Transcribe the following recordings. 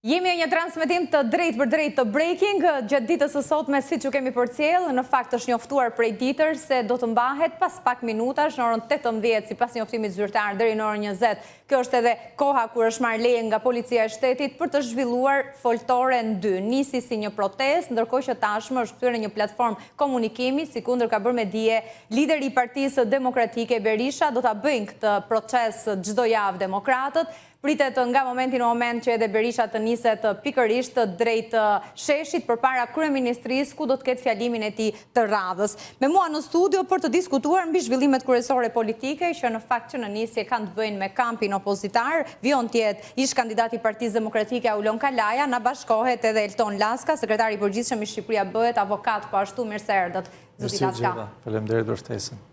Jemi një transmetim të drejt për drejt të breaking, gjatë ditës së sotme si që kemi përcjell, në fakt është njoftuar prej ditër se do të mbahet pas pak minutash në orën 18 si pas njoftimit zyrtar deri në orën 20. Kjo është edhe koha kur është marrë leje nga Policia e Shtetit për të zhvilluar foltoren 2. Nisi si një protest, ndërkohë që tashmë është kthyer në një platformë komunikimi, sikundër ka bërë me dije lideri i Partisë Demokratike Berisha, do ta bëjnë këtë proces çdo javë demokratët. Pritet nga momenti në moment që edhe Berisha të niset pikërisht drejt sheshit përpara kryeministrisë ku do të ketë fjalimin e tij të radhës. Me mua në studio për të diskutuar mbi zhvillimet kryesore politike që në fakt që në nisje kanë të bëjnë me kampin opozitar, vion tjetë ish kandidati i Partisë Demokratike Aulon Kalaja, na bashkohet edhe Elton Laska, sekretari i përgjithshëm i Shqipëria Bëhet, avokat po ashtu, mirë se erdhët. Zoti Laska. Faleminderit për ftesën.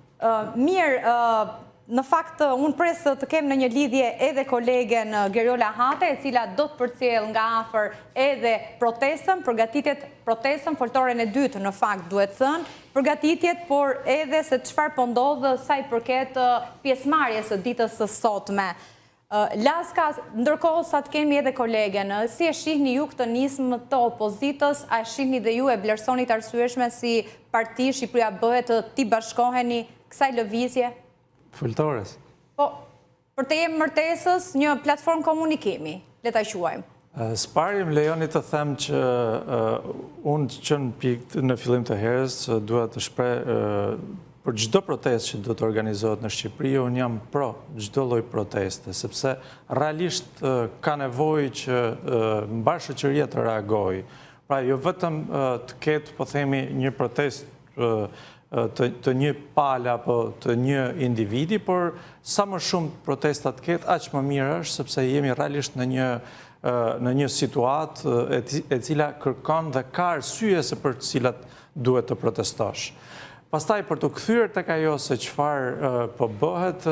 Mirë, në fakt, unë presë të kem në një lidhje edhe kolegen Geriola Hate, e cila do të përcjell nga afër edhe protestën, përgatitjet protestën, foltoren e dytë në fakt duhet thënë, përgatitjet, por edhe se çfarë po ndodh sa i përket pjesëmarrjes së ditës së sotme. Laska, ndërkohë sa të kemi edhe kolegen, si e shihni ju këtë nismë të opozitës, a e shihni dhe ju e vlerësoni të arsyeshme si parti Shqipëria Bëhet të ti bashkoheni kësaj lëvizje? Foltores? Po, për të jemë mërtesës një platformë komunikimi, le ta quajmë. S'pari më lejoni të them që unë që në fillim të herës duhet të shpreh për çdo protestë që do të organizohet në Shqipëri, unë jam pro çdo lloj proteste, sepse realisht ka nevojë që mbar shoqëria të reagojë. Pra jo vetëm të ketë, po themi, një protestë të një pale apo të një individi, por sa më shumë protesta të ketë, aq më mirë është, sepse jemi realisht në një situatë e cila kërkon dhe ka arsye se për të cilat duhet të protestosh. Pastaj për të kthyer tek ajo se çfarë po bëhet,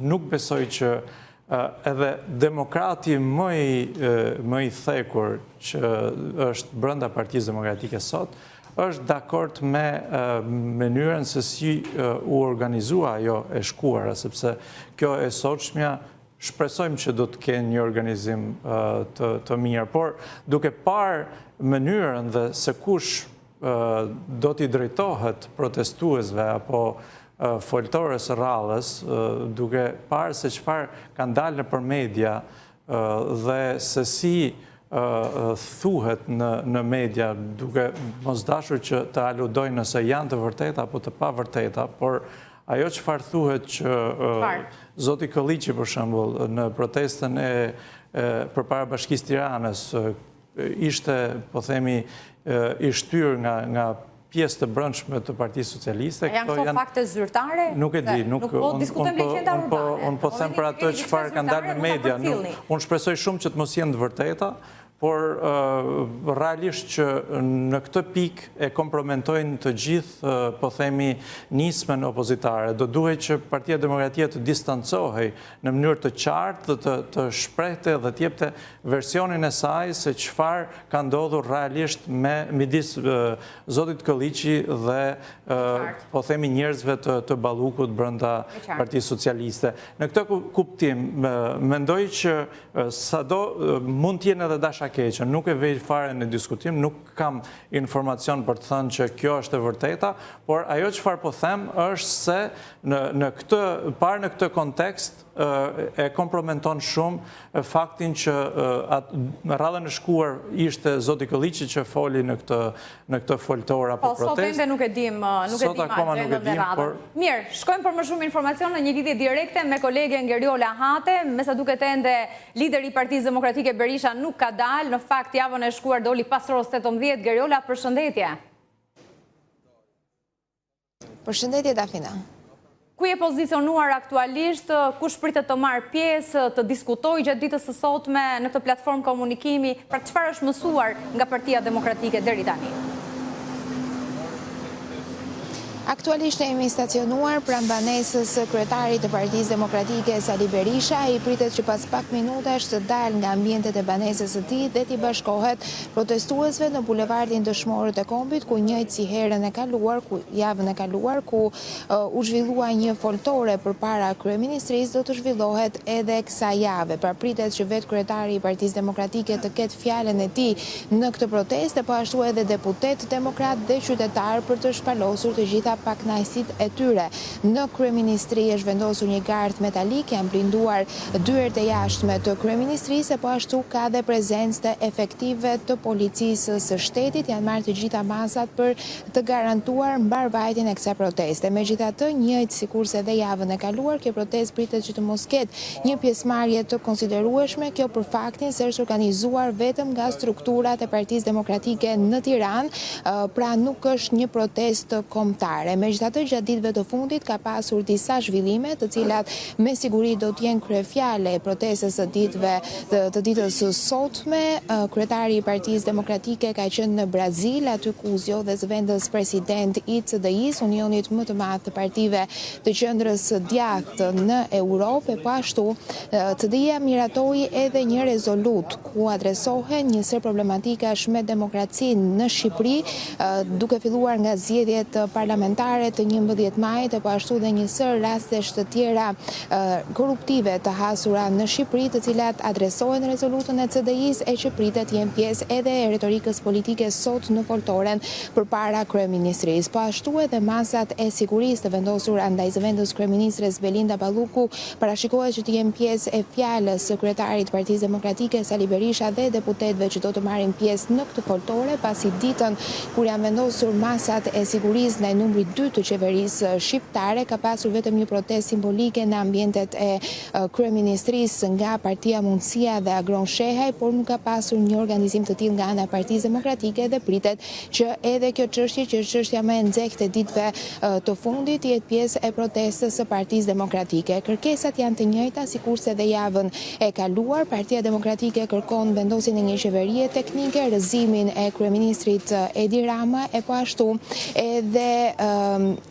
nuk besoj që edhe demokrati më i thekur që është brenda Partisë Demokratike sot, është dakord me mënyrën se si u organizua ajo e shkuara, sepse kjo e sotshmja shpresojmë që do të kenë një organizim të mirë, por duke parë mënyrën dhe se kush do t'i drejtohet protestuesve apo foltores rrallës, duke parë se çfarë kanë dalë nëpër media dhe se si thuhet në media, duke mos dashur që të aludojnë nëse janë të vërteta apo të pavërteta, por ajo çfarë thuhet që zoti Kolliçi për shembull në protestën përpara Bashkisë Tiranës ishte, po themi, i shtyr nga pjesë të brendshme të Partisë Socialiste. Janë këto fakte zyrtare? Nuk e di, unë po them për ato çfarë kanë dalë në media. Unë shpresoj shumë që të mos jenë të vërteta, por realisht që në këtë pikë e kompromentojnë të gjithë, po themi, nismen opozitare. Do duhet që Partia Demokratike të distancohej në mënyrë të qartë, të shprehte dhe të jepte versionin e saj se çfarë ka ndodhur realisht midis zotit Kolliçi dhe po themi njerëzve të ballukut brenda Partisë Socialiste. Në këtë kuptim, mendoj që sado mund të jenë edhe dasha keqe, nuk e vej fare në diskutim, nuk kam informacion për të thënë që kjo është e vërteta, por ajo çfarë po them është se në këtë kontekst e kompromenton shumë faktin që rradhën e shkuar ishte zoti Kolliçi që foli në këtë foltor apo protest. Po, sot ende nuk e dim agendën e radhën. Mirë, shkojmë për më shumë informacion në një lidhje direkte me kolegen Geriola Hate, me sa duket ende lideri i Partisë Demokratike Berisha nuk ka dalë, në fakt javën e shkuar doli pas orës 18. Geriola, përshëndetje. Përshëndetje, Dafina. Ku je pozicionuar aktualisht, kush pritet të marrë pjesë, të diskutojë gjatë ditës së sotme në këtë platformë komunikimi, pra çfarë është mësuar nga Partia Demokratike deri tani? Aktualisht jemi stacionuar pranë banesës së kryetarit të Partisë Demokratike Sali Berisha. I pritet që pas pak minutash të dalë nga ambientet e banesës së tij dhe t'i bashkohet protestuesve në bulevardin Dëshmorët e Kombit, ku njëjtë si javën e kaluar, ku u zhvillua një foltore përpara kryeministrisë, do të zhvillohet edhe kësaj jave. Pra pritet që vetë kryetari i Partisë Demokratike të ketë fjalën e tij në këtë protestë, po ashtu edhe deputet demokrat dhe qytetar për të shpalosur të gjitha pakënaqësitë e tyre. Në kryeministri është vendosur një gardë metalik, janë blinduar dyert e jashtme të kryeministrisë, po ashtu ka dhe prezencë të efektive të policisë së shtetit, janë marrë të gjitha masat për të garantuar mbarvajtjen e kësaj proteste. Megjithatë, njëjtë sikurse edhe javën e kaluar, kjo protestë pritet që të mos ketë një pjesëmarrje të konsiderueshme, kjo për faktin se është organizuar vetëm nga strukturat e Partisë Demokratike në Tiranë, pra nuk është një protestë kombëtare. Megjithatë, gjatë ditëve të fundit ka pasur disa zhvillime, të cilat me siguri do të jenë kryefjale e protestës së ditës së sotme. Kryetari i Partisë Demokratike ka qenë në Brazil, aty ku u zgjodhe zëvendës president i CDI-s, unionit më të madh të partive të qendrës së djathtë në Europë. Po ashtu, CDI-ja miratoi edhe një rezolut ku adresohen njësër problematikash me demokracinë në Shqipëri, duke filluar nga zgjedhjet parlamentare të 11 majit, e po ashtu dhe njësër rastesh të tjera korruptive të hasura në Shqipëri, të cilat adresohen rezolutën e CDI-s e që pritet jenë pjesë edhe e retorikës politike sot në foltoren përpara kryeministrisë. Po ashtu edhe masat e sigurisë të vendosur ndaj zëvendës kryeministres Belinda Balluku parashikohet që të jenë pjesë e fjalës së kryetarit të Partisë Demokratike Sali Berisha dhe deputetëve që do të marrin pjesë në këtë foltore, pasi ditën kur janë vendosur masat e sigurisë ndaj numrit 2 të qeverisë shqiptare, ka pasur vetëm një protestë simbolike në ambientet e kryeministrisë nga Partia Mundësia dhe Agron Shehaj, por nuk ka pasur një organizim të tillë nga ana e Partisë Demokratike dhe pritet që edhe kjo çështje, që është çështja më e nxehtë e ditëve të fundit, jetë pjesë e protestës së Partisë Demokratike. Kërkesat janë të njëjta sikurse edhe javën e kaluar. Partia Demokratike kërkon vendosjen e një qeverie teknike, rrëzimin e kryeministrit Edi Rama, e po ashtu edhe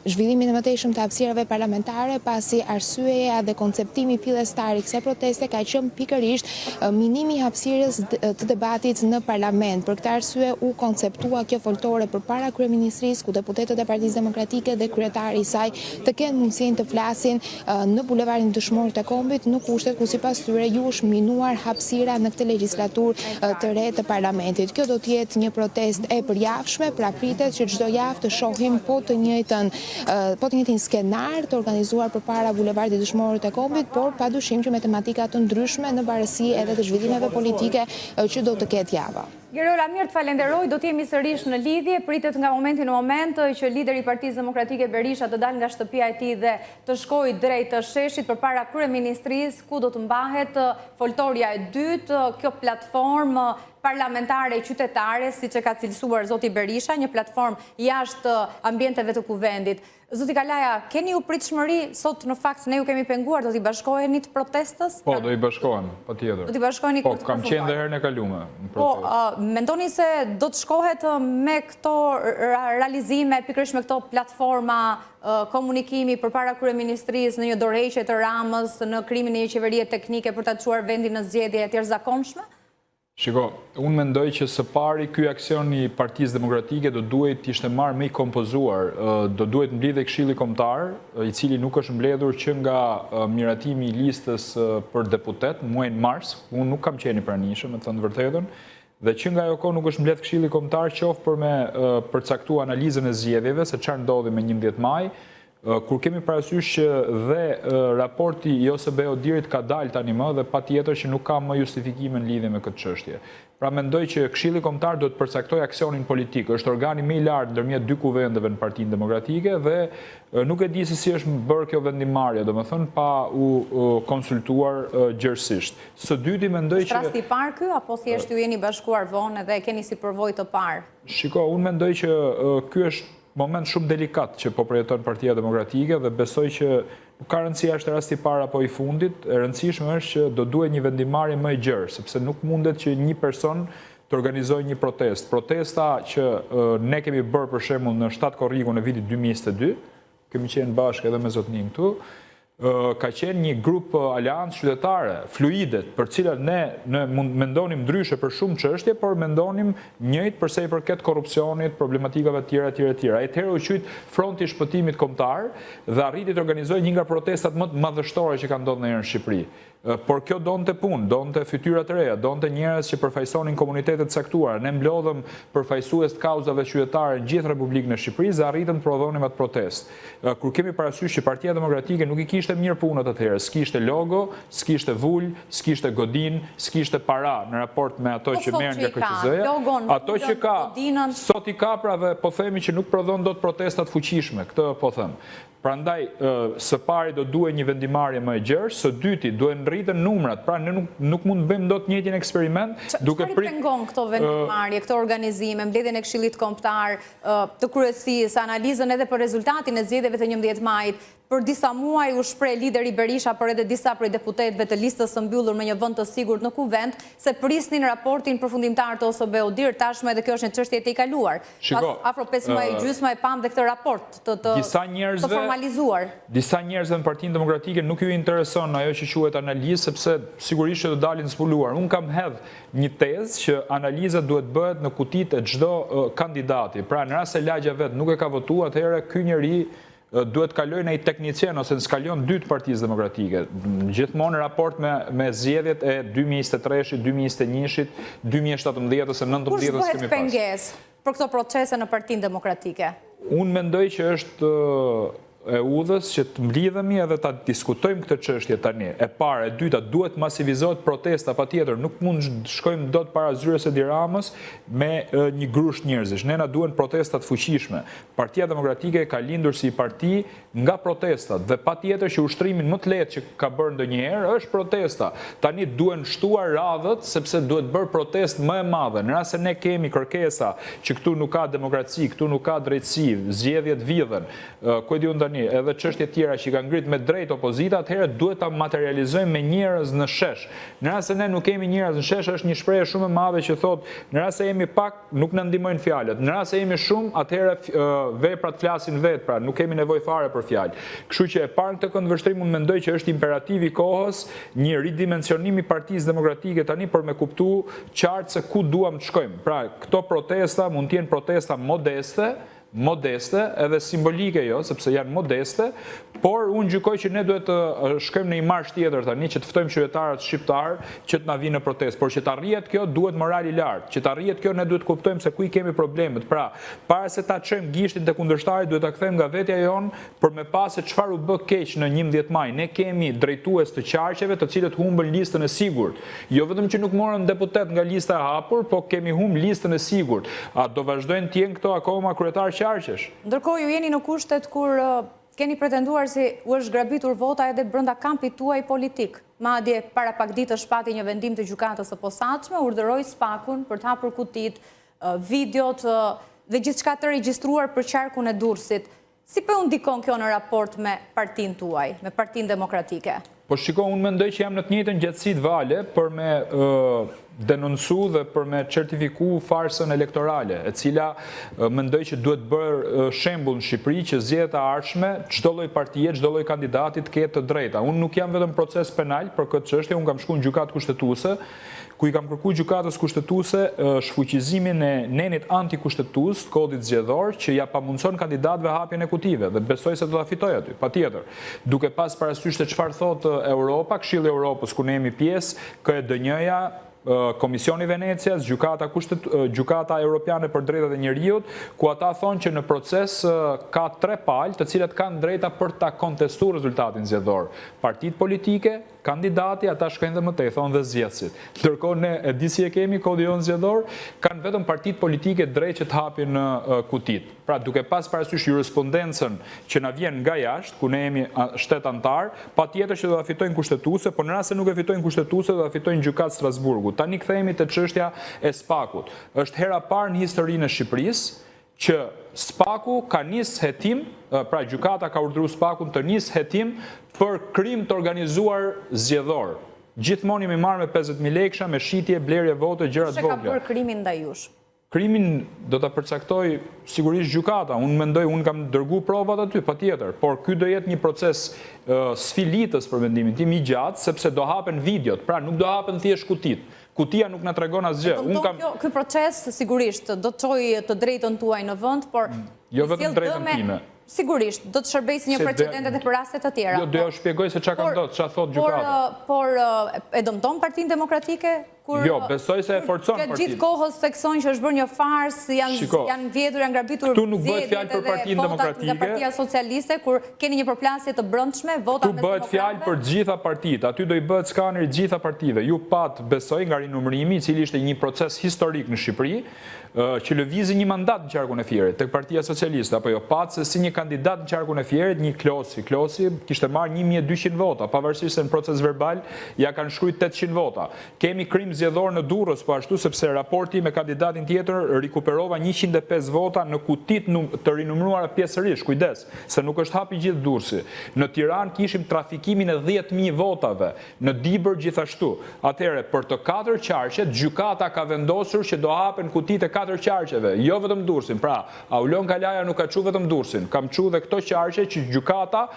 zhvillimin e mëtejshëm të hapësirave parlamentare, pasi arsyeja dhe konceptimi fillestar i kësaj proteste ka qenë pikërisht minimi i hapësirës të debatit në parlament. Për këtë arsye u konceptua kjo foltore përpara kryeministrisë, ku deputetët e Partisë Demokratike dhe kryetari i saj të kenë mundësinë të flasin në bulevardin Dëshmorët e Kombit, në kushtet ku sipas tyre ju është minuar hapësira në këtë legjislaturë të re të parlamentit. Kjo do të jetë një protestë e përjavshme, pra pritet që çdo javë të shohim po të njëjtin skenar të organizuar përpara bulevardit Dëshmorët e Kombit, por padyshim që me tematika të ndryshme në barësi edhe të zhvillimeve politike që do të ketë java. Gerola, mirë të falenderoj, do t'jemi sërish në lidhje, pritet nga momenti në moment që lideri i Partisë Demokratike Berisha të dalë nga shtëpia e tij dhe të shkojë drejt të sheshit përpara kryeministrisë, ku do të mbahet foltorja e dytë, kjo platformë parlamentare e qytetare, siç e ka cilësuar zoti Berisha, një platformë jashtë ambienteve të kuvendit. Zoti Kalaja, keni u pritshmëri sot në fakt ne ju kemi penguar, do t'i bashkoheni të protestës? Po, do i bashkohen, patjetër. Do t'i bashkoheni po, kam qenë dhe herën e kalume. Po, mendoni se do të shkohet me këto realizime, pikërisht me këto platforma komunikimi përpara kryeministrisë në një dorëheqje të Ramës, në krimin e një qeverie teknike për ta çuar vendin në zgjedhje të jashtëzakonshme? Shiko, unë mendoj që së pari ky aksion i Partisë Demokratike do duhet ishte marrë me i kompozuar, do duhet mblidhe Këshilli Kombëtar, i cili nuk është mbledhur që nga miratimi i listës për deputet, muajin mars, unë nuk kam qenë i pranishëm, me të thënë vërtetën, dhe që nga ajo kohë nuk është mbledh Këshilli Kombëtar qoftë për me përcaktuar analizën e zgjedhjeve, se çfarë ndodhi me 11 maj, kur kemi parasysh që dhe raporti i OSBE-Odirit ka dalë tani më dhe patjetër që nuk ka më justifikime në lidhje me këtë çështje. Pra mendoj që Këshilli Kombëtar do të përcaktojë aksionin politik, është organi më i lartë ndërmjet dy kuvendeve në Partinë Demokratike dhe nuk e di se si është bërë kjo vendimarrje, domethënë pa u konsultuar gjërësisht. Së dyti mendoj që është rasti i parë ky apo thjesht ju jeni bashkuar vonë dhe keni si përvojë të parë? Shiko, unë mendoj që ky është moment shumë delikat që po përjeton Partia Demokratike dhe besoj që nuk ka rëndësia është rasti i parë apo i fundit, e rëndësishme është që do duhet një vendimarrje më e gjerë, sepse nuk mundet që një person të organizojë një protestë. Protesta që ne kemi bërë për shembull në 7 korriku në vitin 2022, kemi qenë bashkë edhe me zotnin këtu, ka qenë një grup aleancë qytetare, fluidet, për cilat ne mendonim ndryshe për shumë çështje, por mendonim njëjtë për sa i përket korrupsionit, problematikave të tjera. Atëherë u quajt Fronti i Shpëtimit Kombëtar dhe arriti të organizojë një nga protestat më të madhështore që kanë ndodhur në Shqipëri. Por kjo donte punë, donte fytyra të reja, donte njerëz që përfaqësonin komunitetet e caktuara. Ne mblodhëm përfaqësues të kauzave qytetare në gjithë Republikën e Shqipërisë dhe arritëm të prodhonim atë protestë. Kur kemi parasysh që Partia Demokratike nuk i kishte mirë punët atëherë, s'kishte logo, s'kishte vul, s'kishte godin, s'kishte para në raport me ato që merren nga KQZ-ja. Ato që ka, sot i ka pra dhe po themi që nuk prodhon dot protesta të fuqishme, këtë po them. Prandaj, së pari do duhet një vendimarrje më e gjerë, së dyti duhet rritën numrat, pra ne nuk mund të bëjmë dot njëjtin eksperiment duke Çfarë pengon këto vendimarrje, këto organizime, mbledhjen e Këshillit Kombëtar, të kryesisë, analizën edhe për rezultatin e zgjedhjeve të 11 majit? Për disa muaj u shpreh lideri Berisha, por edhe disa prej deputetëve të listës së mbyllur me një vend të sigurt në kuvend, se prisnin raportin përfundimtar të OSBE-UDIR, tashmë edhe kjo është një çështje e kaluar. Pas afro 5 muaj gjysmë e pam dhe këtë raport të formalizuar. Disa njerëzve në Partinë Demokratike nuk ju intereson ajo që quhet analizë, sepse sigurisht që do dalin zbuluar. Unë kam hedh një tezë që analiza duhet bëhet në kutitë e çdo kandidati. Pra në rast se lagja vet nuk e ka votuar, atëherë ky njeri duhet kaloj në i teknicien ose në skalion 2 të Partisë Demokratike. Gjithmonë raport me zgjedhjet e 2023-shit, 2021-shit, 2017 ose 2019 Kush kemi pas. bëhet pengesë për këto procese në Partinë Demokratike? Unë mendoj që është e udhës që të mblidhemi edhe ta diskutojmë këtë çështje tani. E para, e dyta, duhet masivizohet protesta patjetër, nuk mund shkojmë dot para zyres së Tiranës me një grusht njerëzish. Ne na duhen protesta të fuqishme. Partia Demokratike ka lindur si parti nga protestat dhe patjetër që ushtrimin më të lehtë që ka bërë ndonjëherë është protesta. Tani duhen shtuar radhët sepse duhet bërë protestë më e madhe. Në rast se ne kemi kërkesa që këtu nuk ka demokraci, këtu nuk ka drejtësi, zgjedhjet vidhen, ku e diun edhe çështje tjera që kanë ngrit me drejt opozita, atëherë duhet ta materializojmë me njerëz në shesh. Në rast se ne nuk kemi njerëz në shesh, është një shprehje shumë e madhe që thotë, në rast se jemi pak, nuk na ndihmojnë fjalët. Në rast se jemi shumë, atëherë veprat flasin vetë, pra nuk kemi nevojë fare për fjalë. Kështu që e para këtë këndvështrim unë mendoj që është imperativ i kohës, një ridimensionim i Partisë Demokratike tani për me kuptu qartë se ku duam të shkojmë. Pra, këto protesta mund të jenë protesta modeste, edhe simbolike jo, sepse janë modeste, por unë gjykoj që ne duhet të shkojmë në një marsh tjetër tani, që të ftojmë qytetarët shqiptar që të na vinë në protestë, por që të arrihet kjo duhet moral i lartë, që të arrihet kjo ne duhet kuptojmë se ku i kemi problemet. Pra, para se ta çojmë gishtin te kundërshtarit, duhet ta kthejmë nga vetja jonë për me pas se çfarë u bë keq në 11 maj. Ne kemi drejtues të qarqeve të cilët humbën listën e sigurt. Jo vetëm që nuk morën deputet nga lista e hapur, po kemi humbë listën e sigurt. A do vazhdojnë të jenë këto akoma kryetar qarqesh? Ndërkohë ju jeni në kushtet kur keni pretenduar si u është grabitur vota edhe brenda kampit tuaj politik. Madje para pak ditësh pati një vendim të gjykatës së posaçme, urdhëroi SPAK-un për të hapur kutit, videot dhe gjithçka të regjistruar për qarkun e Durrësit. Si po u ndikon kjo në raport me partinë tuaj, me Partinë Demokratike? Po shiko, unë mendoj që jam në të njëjtën gjatësi të Vale për me denoncu dhe për me certifiku farsën elektorale, e cila mendoj që duhet bërë shembull në Shqipëri që zgjedhjet e ardhshme çdo lloj partie, çdo lloj kandidati të ketë të drejta. Unë nuk jam vetëm proces penal për këtë çështje, unë kam shkuar në gjykatë kushtetuese, ku i kam kërkuar gjykatës kushtetuese shfuqizimin e nenit antikushtetues të kodit zgjedhor që ja pamundson kandidatëve hapjen e kutive dhe besoj se do ta fitoj aty, patjetër. Duke pas parasysh se çfarë thotë Europa, Këshilli i Europës ku ne jemi pjesë, KDN-ja, Komisioni Venecias, Gjykata Europiane për Drejtat e Njerëzit, ku ata thonë që në proces ka 3 palë të cilat kanë drejta për ta kontestuar rezultatin zgjedhor. Partitë politike, kandidati, ata shkojnë dhe më tej, thonë dhe zgjedhësit. Ndërkohë ne e di si e kemi kodin zgjedhor, kanë vetëm partitë politike drejt që të hapin kutit. Pra duke pas parasysh jurisprudencën që na vjen nga jashtë, ku ne jemi shtet antar, patjetër që do ta fitojnë kushtetuese, por në rast se nuk e fitojnë kushtetuese, do ta fitojnë gjykatë Strasburgu. Tani kthehemi te çështja e SPAK-ut. Është hera parë në historinë e Shqipërisë që SPAK-u ka nis hetim, pra gjykata ka urdhëruar SPAK-un të nis hetim për krim të organizuar zgjedhor. Gjithmonë jemi marrë me 50.000 lekësha, me shitje, blerje vote, gjërat Çe ka vogla. bërë krimin ndaj jush? Krimin do ta përcaktoj sigurisht gjykata. Unë mendoj, unë kam dërgu provat aty, patjetër, por ky do jetë një proces sfilitës për mendimin tim i gjatë, sepse do hapen videot, pra nuk do hapen thjesht kutit. Kutia nuk na tregon asgjë. Ky proces sigurisht do të çojë të drejtën tuaj në vend, por jo vetëm drejtën time. Sigurisht, do të shërbejë një precedent edhe për raste të tjera. Jo, do ja shpjegoj se çka ka ndodhur, çfarë thot gjykata. Por e dëmton Partinë Demokratike? Jo, besoj se e forcon partinë. Gjithë kohës theksojnë që është bërë një farsë, janë vjedhur, janë grabitur tu nuk bëhet fjalë për Partinë Demokratike. Nga Partia Socialiste, kur keni një përplasje të brendshme, vota me bëhet fjalë për gjitha partitë. Aty do i bëhet skaneri gjitha partive. Ju pat besoj nga rinumërimi, i cili ishte një proces historik në Shqipëri, që lëvizi një mandat në qarkun e Fierit tek Partia Socialiste, apo jo, pat se si një kandidat në qarkun e Fierit, një Klosi kishte marrë 1200 vota, pavarësisht se në proces verbal ja kanë shkruajtur 800 vota. Kemi krim zgjedhor në Durrës, po ashtu sepse raporti me kandidatin tjetër rikuperova 105 vota në kutit të rinumëruara pjesërisht. Kujdes, se nuk është hapi gjithë Durrësi. Në Tiranë kishim trafikimin e 10.000 votave, në Dibër gjithashtu. Atëherë, për të 4 qarqet, gjykata ka vendosur që do hapen kutit e 4 qarqeve, jo vetëm Durrësin. Pra, Aulon Kalaja nuk ka çu vetëm Durrësin, kam çu dhe këto qarqe që gjykata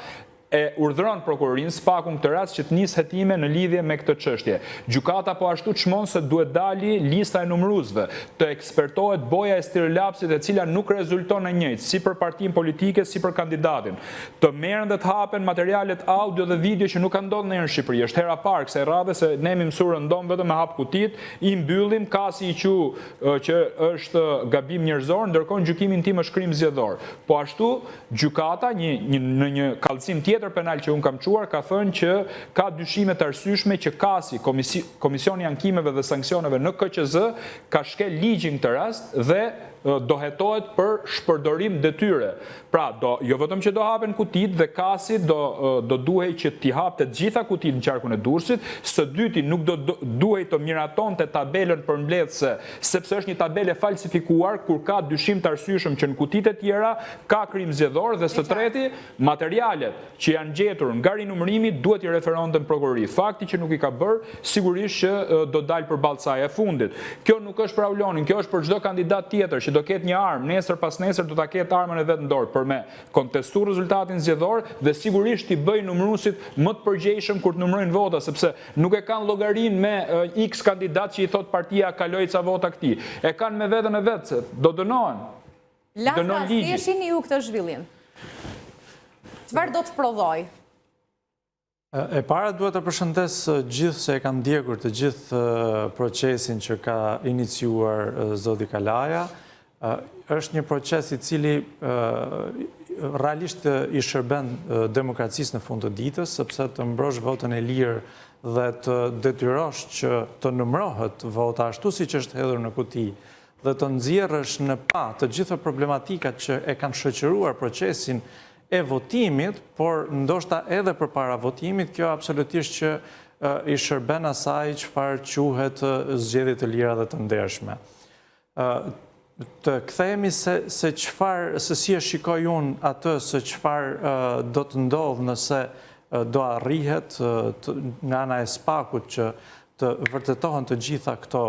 e urdhëron prokurorin SPAK-un këtë rast që të nisë hetime në lidhje me këtë çështje. Gjykata po ashtu çmon se duhet dali lista e numëruesve, të ekspertohet boja e stirolapsit e cila nuk rezulton në njëjtë, si për partinë politike, si për kandidatin. Të merren dhe të hapen materialet audio dhe video që nuk kanë ndodhur në Shqipëri. Është hera parë kësaj radhe se ne mi mësuar ndom vetëm me hap kutit, i mbyllim kasi i që është gabim njerëzor, ndërkohë gjykimin tim është krim zgjedhor. Po ashtu gjykata në një kallëzim tjetër penal që unë kam quar, ka thënë që ka dyshime të arsyeshme që kasi Komisioni Ankimeve dhe Sanksioneve në KQZ ka shkel ligjin këtë rast dhe do hetohet për shpërdorim detyre. Pra, jo vetëm që do hapen kutit dhe kasi do duhej që t'i hapte gjitha kutit në qarkun e Durrësit, së dyti nuk do duhej të miratonte tabelën për mbledhse, sepse është një tabele falsifikuar kur ka dyshim të arsyeshëm që në kutit e tjera ka krim zgjedhor dhe së treti, materialet që janë gjetur nga rinumërimi duhet i referohen në prokurori. Fakti që nuk i ka bërë, sigurisht që do dalë për ballësaja e fundit. Kjo nuk është për Aulonin, kjo është për çdo kandidat tjetër që do ketë një armë, nesër pas nesër do ta ketë armën e vet në dorë për me kontestu rezultatin zgjedhor dhe sigurisht i bëj numëruesit më të përgjegjshëm kur të numërojnë vota, sepse nuk e kanë llogarinë me X kandidat që i thot partia kaloi ca vota këtij. E kanë me veten e vet se do dënohen. Lasra, si e shihni ju këtë zhvillim? Çfarë do të prodhoj? E para duhet të përshëndes gjithë se e kam ndjekur të gjithë procesin që ka iniciuar zoti Kalaja. Është një proces i cili realisht i shërben demokracisë në fund të ditës, sepse të mbrosh votën e lirë dhe të detyrosh që të numërohet vota ashtu si që është hedhur në kuti dhe të nxjerrësh në pa të gjitha problematikat që e kanë shoqëruar procesin e votimit, por ndoshta edhe përpara votimit, kjo absolutisht që i shërben asaj çfarë quhet zgjedhje të lira dhe të ndershme. Të kthehemi se si e shikoj unë atë se çfarë do të ndodhë nëse do arrihet nga ana e SPAK-ut që të vërtetohen të gjitha këto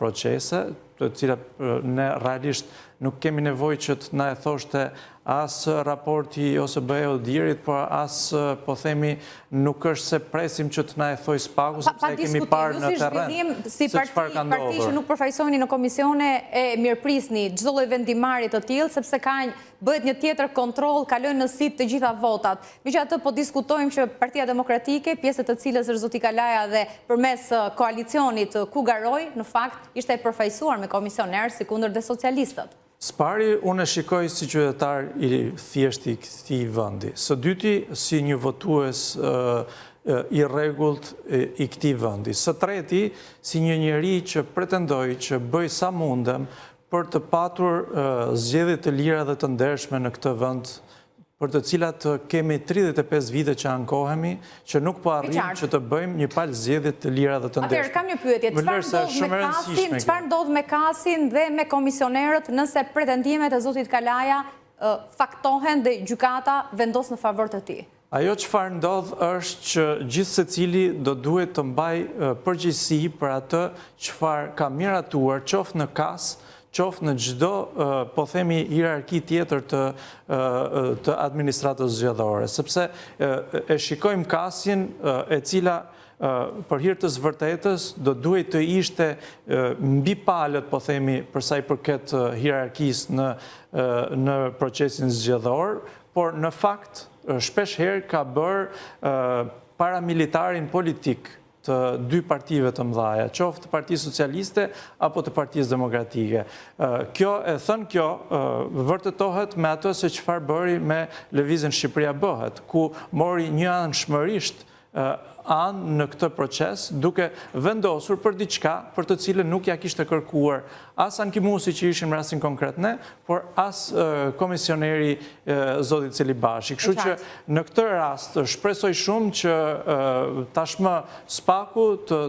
procese, të cilat ne realisht nuk kemi nevojë që të na e thoshte as raporti OSBE-u Dirit, por as po themi nuk është se presim që të na e thoj SPAK-u sepse e kemi parë në terren. Si parti që nuk përfaqësoheni në komisione e mirëprisni çdo lloj vendimarrje të tillë sepse bëhet një tjetër kontroll, kalojnë në sit të gjitha votat. Megjithatë po diskutojmë që Partia Demokratike, pjesë të cilës është zoti Kalaja dhe përmes koalicionit ku garoi, në fakt ishte e përfaqësuar me komisioner si kundër dhe socialistët. Spari, unë e shikoj si qytetar i thjeshti këtij vendi. Së dyti, si një votues i rregullt i këtij vendi. Së treti, si një njeri që pretendoj që bëj sa mundem për të patur zgjedhje të lira dhe të ndershme në këtë vend, për të cilat kemi 35 vite që ankohemi, që nuk po arrim që të bëjmë një palë zgjedhje të lira dhe të ndershme. Atëherë, kam një pyetje, çfarë ndodh me Kasin dhe me komisionerët nëse pretendimet e zotit Kalaja faktohen dhe gjykata vendos në favor të tij? Ajo çfarë ndodh është që gjithë secili do duhet të mbaj përgjegjësi për atë çfarë ka miratuar, qoftë në KAS, qoftë në çdo, po themi, hierarki tjetër të administratës zgjedhore, sepse e shikojmë KAS-in e cila për hir të së vërtetës do duhet të ishte mbi palët, po themi, për sa i përket hierarkisë në procesin zgjedhor, por në fakt shpesh herë ka bërë paramilitarin politik të dy partive të mëdhaja, qoftë të Partisë Socialiste apo të Partisë Demokratike. Kjo vërtetohet me ato se çfarë bëri me Lëvizjen Shqipëria Bëhet, ku mori një anshmërisht anë në këtë proces, duke vendosur për diçka për të cilën nuk ja kishte kërkuar as Ban Ki-mooni që ishin në rastin konkret ne, por as komisioneri zotit Celibashi. Kështu që në këtë rast shpresoj shumë që tashmë SPAK-u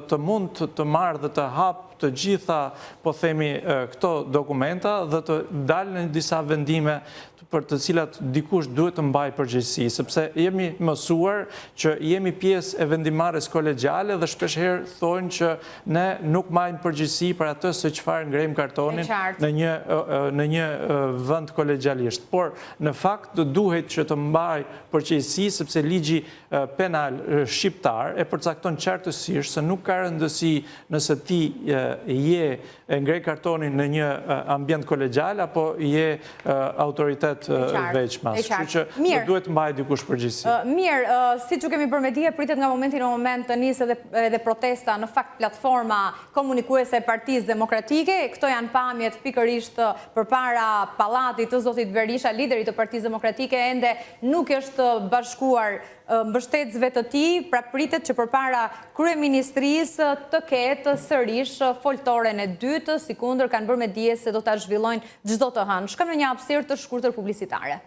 të mund të marrë dhe të hapë të gjitha, po themi, këto dokumenta dhe të dalë në disa vendime për të cilat dikush duhet të mbaj përgjegjësi, sepse jemi mësuar që jemi pjesë e vendimarrjes kolegjiale dhe shpesh herë thonë që ne nuk marrim përgjegjësi për atë se çfarë ngrejmë kartonin në një vend kolegjialisht. Por në fakt duhet që të mbaj përgjegjësi sepse ligji penal shqiptar e përcakton qartësisht se nuk ka rëndësi nëse ti je e ngrej kartonin në një ambient kolegjial apo je autoritet veçmas. Kështu që duhet mbaj dikush përgjegjësi. Mirë, siç u kemi bërë me dije, pritet nga momenti në moment të nisë edhe protesta në fakt platforma komunikuese e Partisë Demokratike. Këto janë pamjet pikërisht përpara pallatit të zotit Berisha, lideri të Partisë Demokratike, ende nuk është bashkuar mbështetësve të tij, pra pritet që përpara kryeministrisë të ketë sërish foltoren e dytë, sikundër kanë bërë me dije se do ta zhvillojnë çdo të hënë. Shkojmë në një hapësirë të shkurtër publicitare.